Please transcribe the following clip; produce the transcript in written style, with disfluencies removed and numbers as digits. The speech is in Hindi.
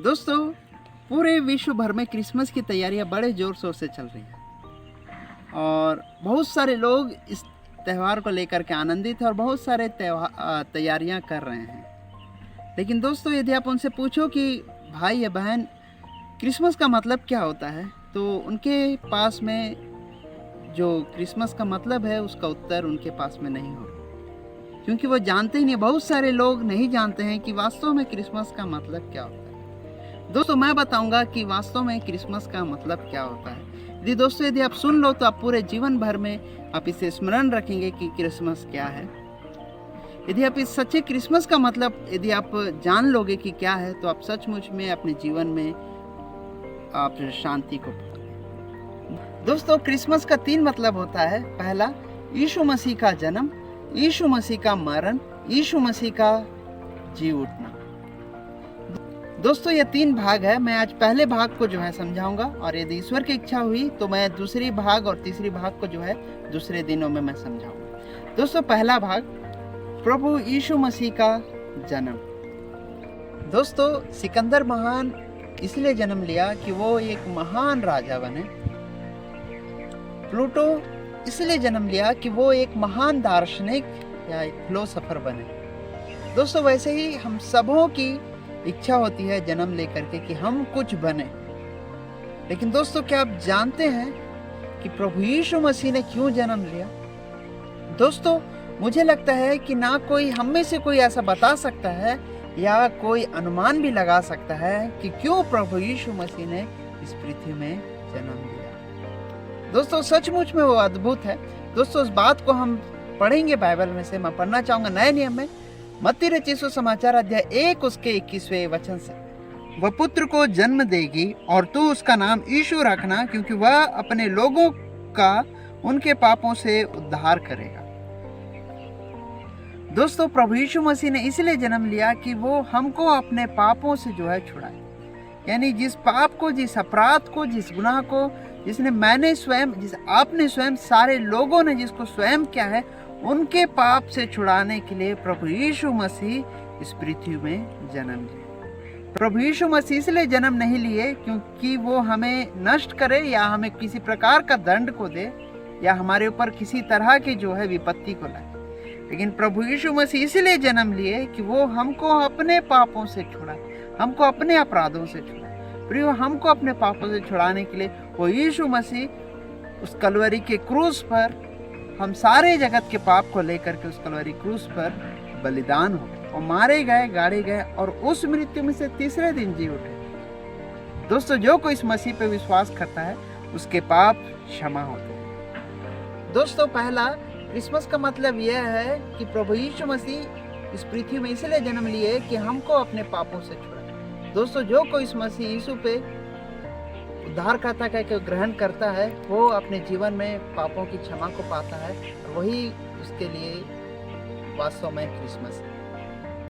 दोस्तों, पूरे विश्व भर में क्रिसमस की तैयारियां बड़े ज़ोर शोर से चल रही हैं और बहुत सारे लोग इस त्यौहार को लेकर के आनंदित हैं और बहुत सारे तैयारियां कर रहे हैं। लेकिन दोस्तों, यदि आप उनसे पूछो कि भाई या बहन क्रिसमस का मतलब क्या होता है, तो उनके पास में जो क्रिसमस का मतलब है उसका उत्तर उनके पास में नहीं होगा, क्योंकि वो जानते ही नहीं। बहुत सारे लोग नहीं जानते हैं कि वास्तव में क्रिसमस का मतलब क्या होता है। दोस्तों, मैं बताऊंगा कि वास्तव में क्रिसमस का मतलब क्या होता है। यदि आप सुन लो तो आप पूरे जीवन भर में आप इसे स्मरण रखेंगे कि क्रिसमस क्या है। यदि आप इस सच्चे क्रिसमस का मतलब यदि आप जान लोगे कि क्या है, तो आप सचमुच में अपने जीवन में आप शांति को पाओगे। दोस्तों, क्रिसमस का 3 मतलब होता है। पहला, यीशु मसीह का जन्म, यीशु मसीह का मरण, यीशु मसीह का जी उठना। दोस्तों, ये 3 भाग है। मैं आज पहले भाग को जो है समझाऊंगा, और यदि ईश्वर की इच्छा हुई तो मैं दूसरी भाग और तीसरी भाग को जो है दूसरे दिनों में मैं समझाऊंगा। दोस्तों, पहला भाग, प्रभु यीशु मसीह का जन्म। दोस्तों, सिकंदर महान इसलिए जन्म लिया कि वो एक महान राजा बने। प्लूटो इसलिए जन्म लिया कि वो एक महान दार्शनिक या एक फिलोसोफर बने। दोस्तों, वैसे ही हम सबों की इच्छा होती है जन्म लेकर के कि हम कुछ बने। लेकिन दोस्तों, क्या आप जानते हैं कि प्रभु यीशु मसीह ने क्यों जन्म लिया? दोस्तों, मुझे लगता है कि ना कोई हम में से कोई ऐसा बता सकता है या कोई अनुमान भी लगा सकता है कि क्यों प्रभु यीशु मसीह ने इस पृथ्वी में जन्म लिया। दोस्तों, सचमुच में वो अद्भुत है। दोस्तों, उस बात को हम पढ़ेंगे बाइबल में से। मैं पढ़ना चाहूंगा नए नियम में, मत्ती रचित सुसमाचार अध्याय 1 उसके 21वें वचन से। वह पुत्र को जन्म देगी और तू उसका नाम यीशु रखना, क्योंकि वह अपने लोगों का उनके पापों से उद्धार करेगा। दोस्तों, प्रभु यीशु मसीह ने इसलिए जन्म लिया कि वो हमको अपने पापों से जो है छुड़ाए। यानी जिस पाप को, जिस अपराध को, जिस गुनाह को जिस आपने स्वयं, सारे लोगों ने जिसको स्वयं किया है, उनके पाप से छुड़ाने के लिए प्रभु यीशु मसीह इस पृथ्वी में जन्म लिए। प्रभु यीशु मसीह इसलिए जन्म नहीं लिए क्योंकि वो हमें नष्ट करे या हमें किसी प्रकार का दंड को दे या हमारे ऊपर किसी तरह की जो है विपत्ति को लाए। लेकिन प्रभु यीशु मसीह इसलिए जन्म लिए कि वो हमको अपने पापों से छुड़ाए, हमको अपने अपराधों से छुड़ाए। प्रिय, हमको अपने पापों से छुड़ाने के लिए वो यीशु मसीह उस कलवरी के क्रूस पर, हम सारे जगत के पाप को लेकर के उस कलवरी क्रूस पर बलिदान हो गए और मारे गए, गाड़े गए और उस मृत्यु में से तीसरे दिन जी उठे। दोस्तों, जो कोई इस मसीह पे विश्वास करता है उसके पाप क्षमा होते हैं। दोस्तों, पहला, क्रिसमस का मतलब यह है कि प्रभु यीशु मसीह इस पृथ्वी में इसलिए जन्म लिए कि हमको अपने पापों से छुड़ाए। दोस्तों, जो कोई इस मसीह यीशु पे उद्धारकर्ता कहकर ग्रहण करता है, वो अपने जीवन में पापों की क्षमा को पाता है। और वही उसके लिए वास्तव में क्रिसमस है।